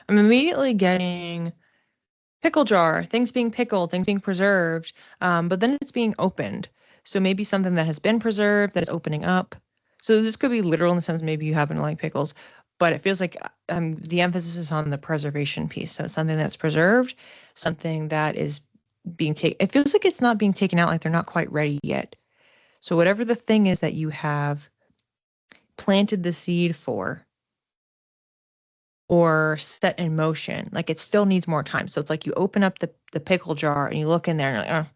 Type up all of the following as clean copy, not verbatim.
I'm immediately getting pickle jar, things being pickled, things being preserved, but then it's being opened. So maybe something that has been preserved that is opening up. So this could be literal in the sense maybe you happen to like pickles, but it feels like the emphasis is on the preservation piece. So it's something that's preserved, something that is being taken. It feels like it's not being taken out, like they're not quite ready yet. So whatever the thing is that you have planted the seed for or set in motion, like it still needs more time. So it's like you open up the pickle jar and you look in there and you're like, oh,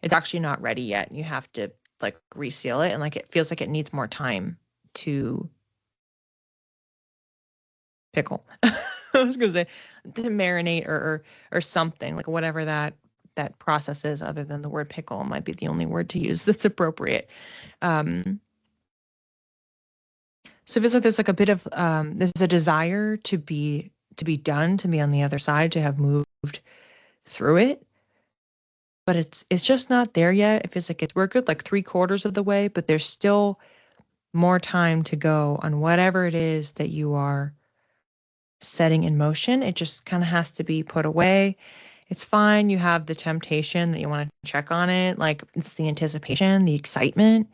it's actually not ready yet. And you have to like reseal it. And like it feels like it needs more time to pickle. I was gonna say to marinate or something, like whatever that process is other than the word pickle might be the only word to use that's appropriate. Um, so it feels like there's like a bit of there's a desire to be done, to be on the other side, to have moved through it, but it's just not there yet. It feels like we're good like 3/4 of the way, but there's still more time to go on whatever it is that you are setting in motion. It just kind of has to be put away. It's fine. You have the temptation that you want to check on it. Like it's the anticipation, the excitement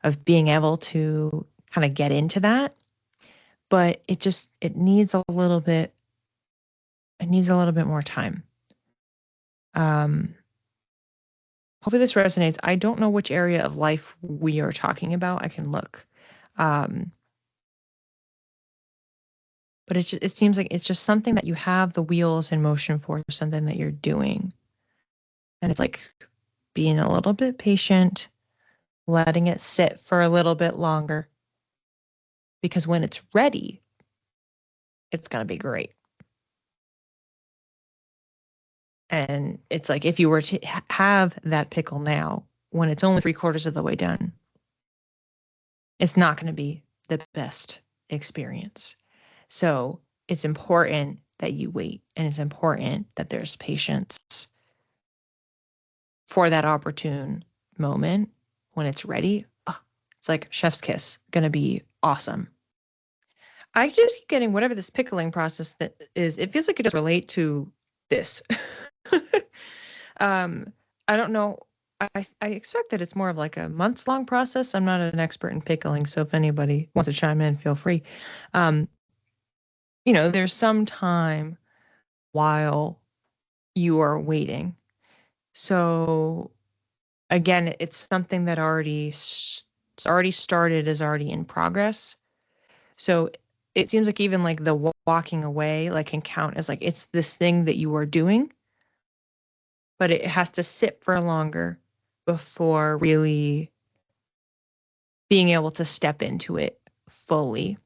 of being able to kind of get into that. But it needs a little bit, it needs a little bit more time. Um, Hopefully this resonates. I don't know which area of life we are talking about. I can look. Um, but it seems like it's just something that you have the wheels in motion for, something that you're doing. And it's like being a little bit patient, letting it sit for a little bit longer, because when it's ready, it's going to be great. And it's like if you were to have that pickle now, when it's only 3/4 of the way done, it's not going to be the best experience. So it's important that you wait, and it's important that there's patience for that opportune moment when it's ready. Oh, it's like chef's kiss, gonna be awesome. I just keep getting whatever this pickling process that is. It feels like it does relate to this. um, I don't know. I expect that it's more of like a months long process. I'm not an expert in pickling, so if anybody wants to chime in, feel free. Um, there's some time while you are waiting. So again, it's something that it's already started, is already in progress. So it seems like even like the walking away like can count as like it's this thing that you are doing, but it has to sit for longer before really being able to step into it fully.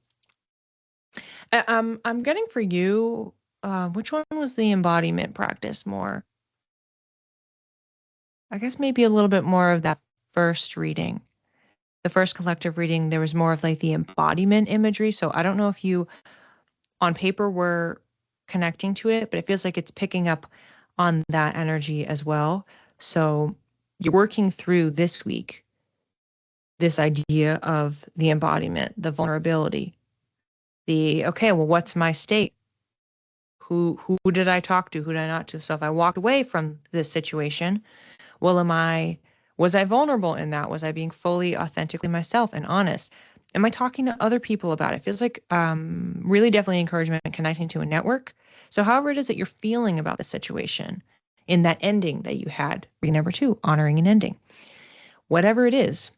I'm getting for you, which one was the embodiment practice more? I guess maybe a little bit more of that first reading. The first collective reading, there was more of like the embodiment imagery. So I don't know if you on paper were connecting to it, but it feels like it's picking up on that energy as well. So you're working through this week this idea of the embodiment, the vulnerability, the okay, well, what's my state? Who did I talk to? Who did I not to? So if I walked away from this situation, well, was I vulnerable in that? Was I being fully authentically myself and honest? Am I talking to other people about it? It feels like really definitely encouragement and connecting to a network. So however it is that you're feeling about the situation in that ending that you had, reading number 2, honoring an ending, whatever it is,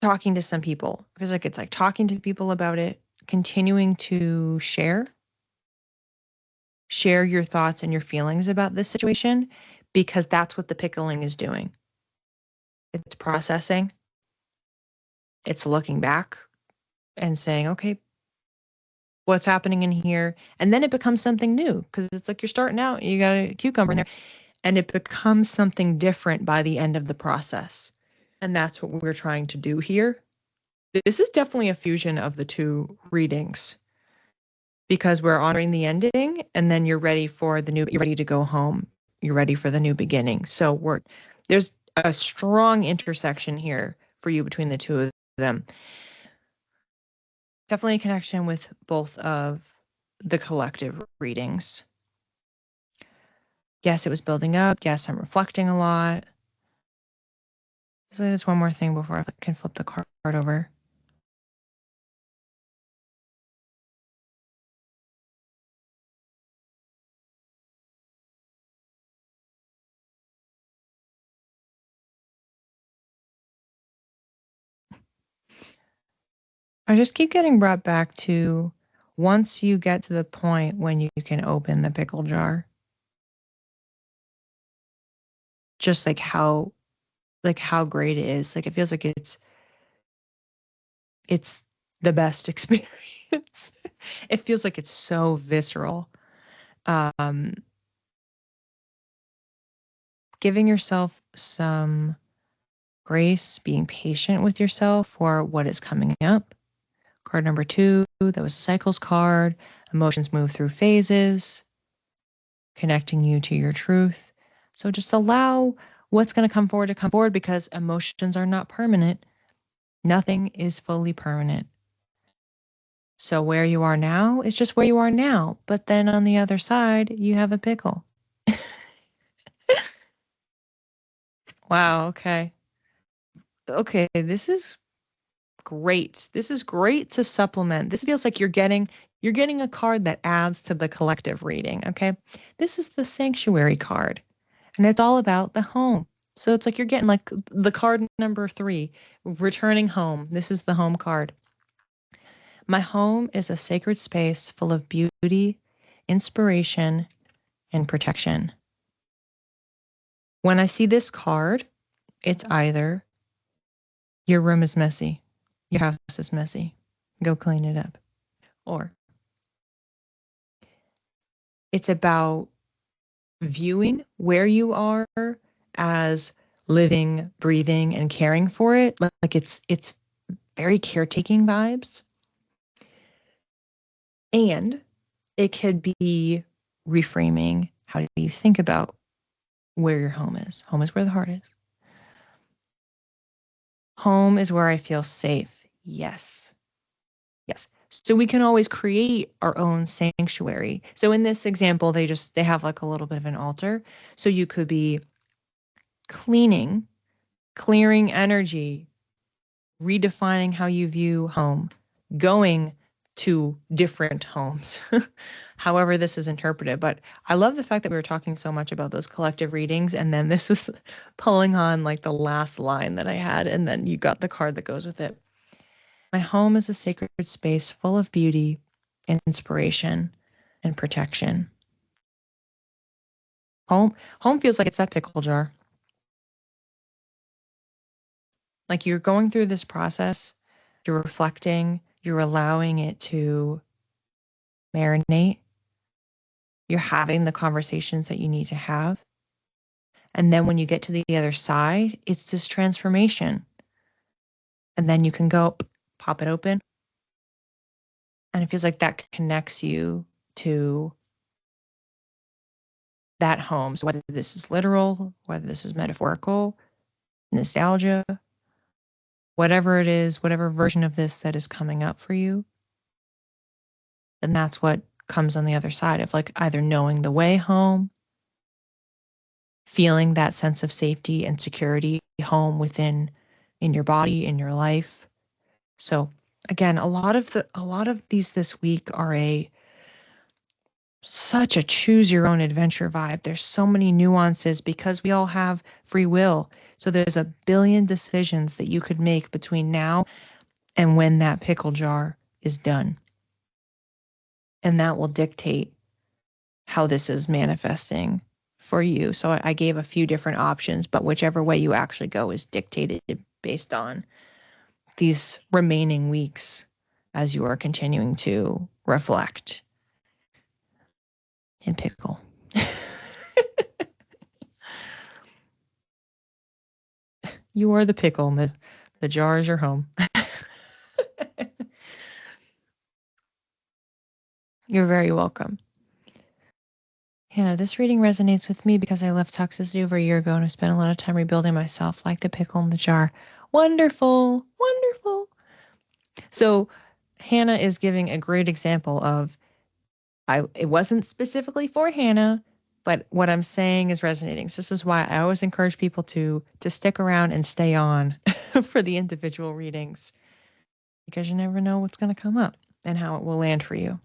talking to some people. It feels like it's like talking to people about it, continuing to share your thoughts and your feelings about this situation, because that's what the pickling is doing. It's processing, it's looking back and saying, okay, what's happening in here? And then it becomes something new, because it's like you're starting out, you got a cucumber in there, and it becomes something different by the end of the process. And that's what we're trying to do here. This is definitely a fusion of the two readings, because we're honoring the ending and then you're ready for you're ready to go home. You're ready for the new beginning. So there's a strong intersection here for you between the two of them. Definitely a connection with both of the collective readings. Yes, it was building up. Yes, I'm reflecting a lot. So there's one more thing before I can flip the card over. I just keep getting brought back to once you get to the point when you can open the pickle jar, just like how great it is. Like it feels like it's the best experience. It feels like it's so visceral. Um, Giving yourself some grace, being patient with yourself for what is coming up. Card number 2, that was a cycles card. Emotions move through phases, connecting you to your truth. So just allow what's going to come forward to come forward because emotions are not permanent. Nothing is fully permanent. So where you are now is just where you are now. But then on the other side, you have a pickle. Wow, okay. Okay, this is great. This is great to supplement. This feels like you're getting a card that adds to the collective reading, okay? This is the sanctuary card, and it's all about the home. So it's like you're getting like the card number 3, returning home. This is the home card. My home is a sacred space full of beauty, inspiration, and protection. When I see this card, it's either your room is messy, your house is messy, go clean it up, or it's about viewing where you are as living, breathing, and caring for it. Like it's very caretaking vibes. And it could be reframing how do you think about where your home is. Home is where the heart is. Home is where I feel safe. Yes. Yes. So we can always create our own sanctuary. So in this example, they have like a little bit of an altar. So you could be cleaning, clearing energy, redefining how you view home, going to different homes, however this is interpreted. But I love the fact that we were talking so much about those collective readings, and then this was pulling on like the last line that I had, and then you got the card that goes with it. My home is a sacred space full of beauty, inspiration, and protection. Home feels like it's that pickle jar. Like you're going through this process, you're reflecting, you're allowing it to marinate, you're having the conversations that you need to have. And then when you get to the other side, it's this transformation. And then you can go pop it open. And it feels like that connects you to that home. So whether this is literal, whether this is metaphorical, nostalgia, whatever it is, whatever version of this that is coming up for you, then that's what comes on the other side of like either knowing the way home, feeling that sense of safety and security home within in your body, in your life. So again, a lot of these this week are a such a choose your own adventure vibe. There's so many nuances because we all have free will. So there's a billion decisions that you could make between now and when that pickle jar is done. And that will dictate how this is manifesting for you. So I gave a few different options, but whichever way you actually go is dictated based on these remaining weeks as you are continuing to reflect and pickle. You are the pickle, and the jar is your home. You're very welcome. Hannah, this reading resonates with me because I left toxicity over a year ago and I spent a lot of time rebuilding myself like the pickle in the jar. Wonderful, wonderful. So Hannah is giving a great example of it wasn't specifically for Hannah, but what I'm saying is resonating. So this is why I always encourage people to stick around and stay on for the individual readings, because you never know what's going to come up and how it will land for you.